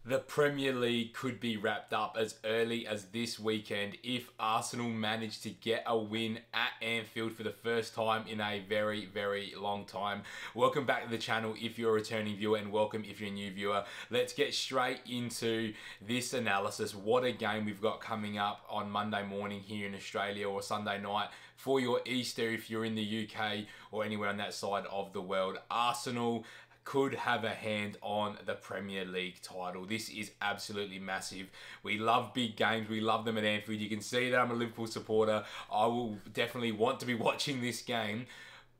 The Premier League could be wrapped up as early as this weekend if Arsenal manage to get a win at Anfield for the first time in a very, very long time. Welcome back to the channel if you're a returning viewer, and welcome if you're a new viewer. Let's get straight into this analysis. What a game we've got coming up on Monday morning here in Australia, or Sunday night for your Easter if you're in the UK or anywhere on that side of the world. Arsenal could have a hand on the Premier League title. This is absolutely massive. We love big games. We love them at Anfield. You can see that I'm a Liverpool supporter. I will definitely want to be watching this game.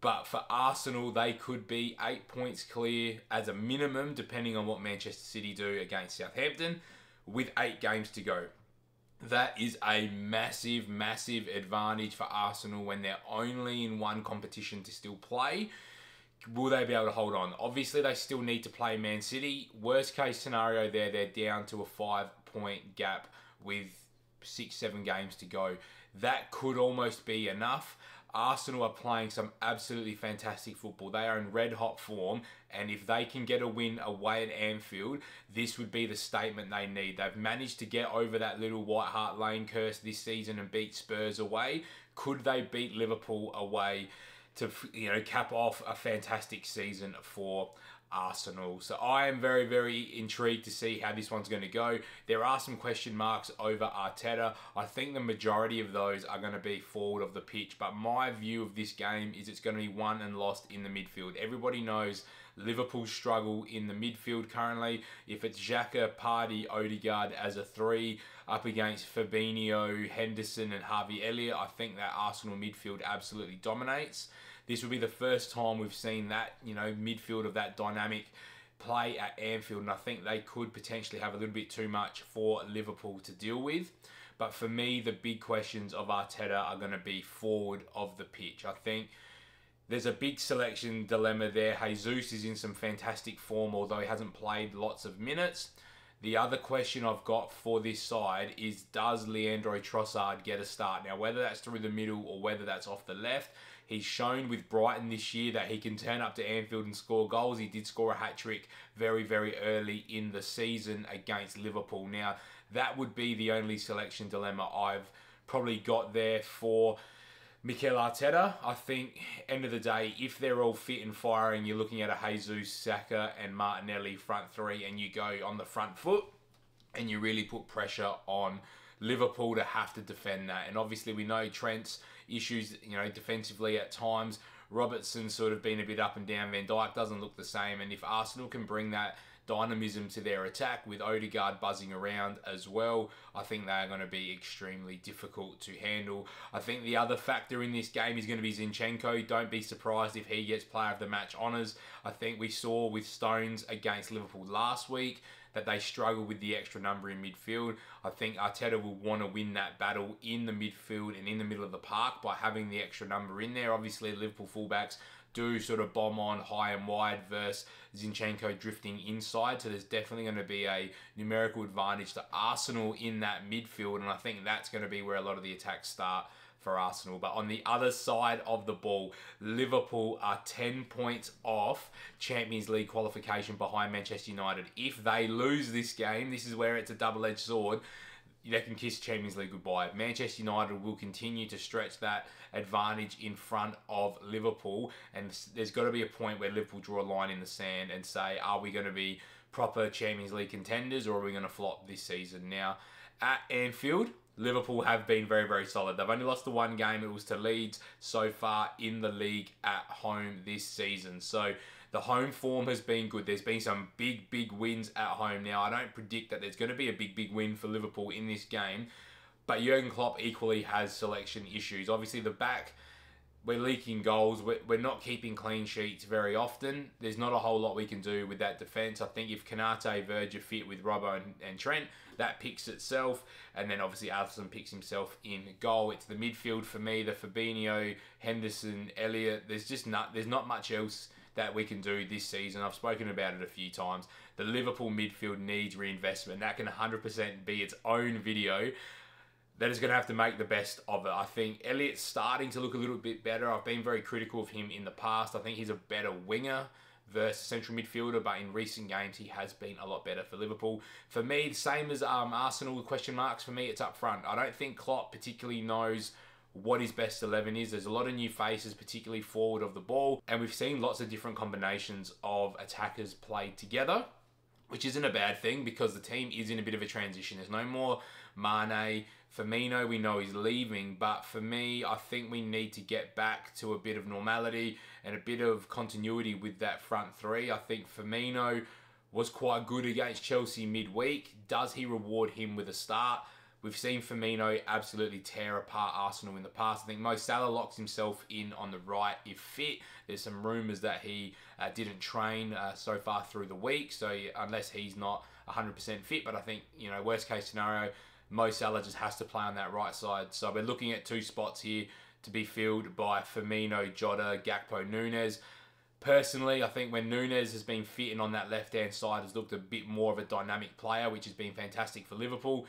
But for Arsenal, they could be 8 points clear as a minimum, depending on what Manchester City do against Southampton, with 8 games to go. That is a massive, massive advantage for Arsenal when they're only in one competition to still play. Will they be able to hold on? Obviously, they still need to play Man City. Worst case scenario there, they're down to a 5-point gap with 6-7 games to go. That could almost be enough. Arsenal are playing some absolutely fantastic football. They are in red-hot form, and if they can get a win away at Anfield, this would be the statement they need. They've managed to get over that little White Hart Lane curse this season and beat Spurs away. Could they beat Liverpool away to, cap off a fantastic season for Arsenal? So I am very, very intrigued to see how this one's going to go. There are some question marks over Arteta. I think the majority of those are going to be forward of the pitch, but my view of this game is it's going to be won and lost in the midfield. Everybody knows Liverpool struggle in the midfield currently. If it's Xhaka, Partey, Odegaard as a 3 up against Fabinho, Henderson and Harvey Elliott, I think that Arsenal midfield absolutely dominates. This will be the first time we've seen that, midfield of that dynamic play at Anfield, and I think they could potentially have a little bit too much for Liverpool to deal with. But for me, the big questions of Arteta are going to be forward of the pitch. I think there's a big selection dilemma there. Jesus is in some fantastic form, although he hasn't played lots of minutes. The other question I've got for this side is, does Leandro Trossard get a start? Now, whether that's through the middle or whether that's off the left, he's shown with Brighton this year that he can turn up to Anfield and score goals. He did score a hat-trick very, very early in the season against Liverpool. Now, that would be the only selection dilemma I've probably got there for Mikel Arteta. I think, end of the day, if they're all fit and firing, you're looking at a Jesus, Saka and Martinelli front 3, and you go on the front foot and you really put pressure on Liverpool to have to defend that. And obviously we know Trent's issues, defensively at times. Robertson's sort of been a bit up and down. Van Dijk doesn't look the same. And if Arsenal can bring that dynamism to their attack with Odegaard buzzing around as well, I think they are going to be extremely difficult to handle. I think the other factor in this game is going to be Zinchenko. Don't be surprised if he gets player of the match honours. I think we saw with Stones against Liverpool last week that they struggle with the extra number in midfield. I think Arteta will want to win that battle in the midfield and in the middle of the park by having the extra number in there. Obviously, Liverpool fullbacks do sort of bomb on high and wide versus Zinchenko drifting inside. So there's definitely going to be a numerical advantage to Arsenal in that midfield, and I think that's going to be where a lot of the attacks start for Arsenal. But on the other side of the ball, Liverpool are 10 points off Champions League qualification behind Manchester United. If they lose this game, this is where it's a double-edged sword. They can kiss Champions League goodbye. Manchester United will continue to stretch that advantage in front of Liverpool, and there's got to be a point where Liverpool draw a line in the sand and say, are we going to be proper Champions League contenders, or are we going to flop this season? Now, at Anfield, Liverpool have been very, very solid. They've only lost the one game. It was to Leeds so far in the league at home this season. So the home form has been good. There's been some big, big wins at home. Now, I don't predict that there's going to be a big, big win for Liverpool in this game, but Jurgen Klopp equally has selection issues. Obviously, the back, we're leaking goals. We're not keeping clean sheets very often. There's not a whole lot we can do with that defence. I think if Kanate, Verge are fit with Robbo and Trent, that picks itself. And then obviously Alisson picks himself in goal. It's the midfield for me, the Fabinho, Henderson, Elliott. There's not much else that we can do this season. I've spoken about it a few times. The Liverpool midfield needs reinvestment. That can 100% be its own video. That is going to have to make the best of it. I think Elliott's starting to look a little bit better. I've been very critical of him in the past. I think he's a better winger versus central midfielder, but in recent games he has been a lot better for Liverpool. For me, the same as Arsenal with question marks, for me it's up front. I don't think Klopp particularly knows what his best 11 is. There's a lot of new faces, particularly forward of the ball, and we've seen lots of different combinations of attackers played together, which isn't a bad thing because the team is in a bit of a transition. There's no more Mane. Firmino, we know he's leaving, but for me, I think we need to get back to a bit of normality and a bit of continuity with that front three. I think Firmino was quite good against Chelsea midweek. Does he reward him with a start? We've seen Firmino absolutely tear apart Arsenal in the past. I think Mo Salah locks himself in on the right if fit. There's some rumours that he didn't train so far through the week, so unless he's not 100% fit, but I think, you know, worst case scenario, Mo Salah just has to play on that right side. So we're looking at two spots here to be filled by Firmino, Jota, Gakpo, Núñez. Personally, I think when Núñez has been fit and on that left-hand side has looked a bit more of a dynamic player, which has been fantastic for Liverpool.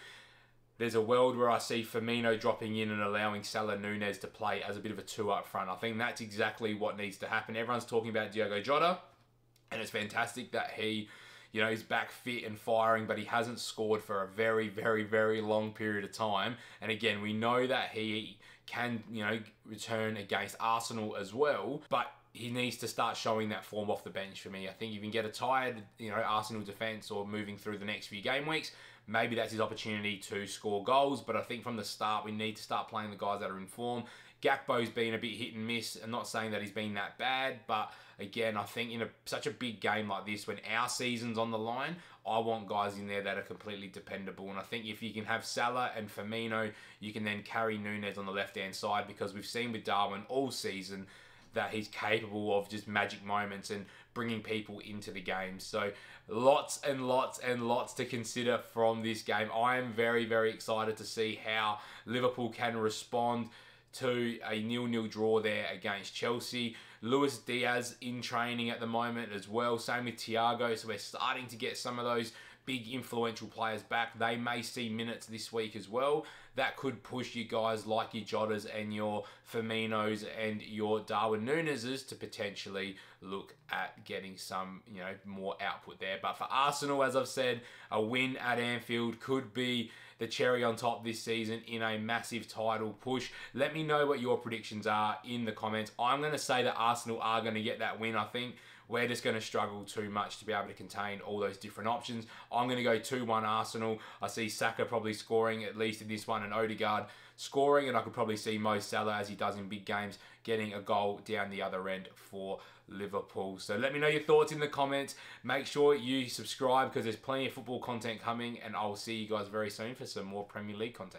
There's a world where I see Firmino dropping in and allowing Salah, Núñez to play as a bit of a two up front. I think that's exactly what needs to happen. Everyone's talking about Diogo Jota, and it's fantastic that he, you know, he's back fit and firing, but he hasn't scored for a very, very, very long period of time. And again, we know that he can, you know, return against Arsenal as well, but he needs to start showing that form off the bench for me. I think you can get a tired, you know, Arsenal defence or moving through the next few game weeks, maybe that's his opportunity to score goals. But I think from the start, we need to start playing the guys that are in form. Gakpo's been a bit hit and miss. I'm not saying that he's been that bad, but again, I think in such a big game like this, when our season's on the line, I want guys in there that are completely dependable. And I think if you can have Salah and Firmino, you can then carry Núñez on the left-hand side, because we've seen with Darwin all season that he's capable of just magic moments and bringing people into the game. So lots and lots and lots to consider from this game. I am very, very excited to see how Liverpool can respond to a 0-0 draw there against Chelsea. Luis Diaz in training at the moment as well. Same with Thiago. So we're starting to get some of those big influential players back. They may see minutes this week as well. That could push you guys like your Jotas and your Firminos and your Darwin Núñez's to potentially look at getting some, you know, more output there. But for Arsenal, as I've said, a win at Anfield could be the cherry on top this season in a massive title push. Let me know what your predictions are in the comments. I'm going to say that Arsenal are going to get that win. I think we're just going to struggle too much to be able to contain all those different options. I'm going to go 2-1 Arsenal. I see Saka probably scoring at least in this one, and Odegaard scoring, and I could probably see Mo Salah, as he does in big games, getting a goal down the other end for Liverpool. So let me know your thoughts in the comments. Make sure you subscribe, because there's plenty of football content coming, and I'll see you guys very soon for some more Premier League content.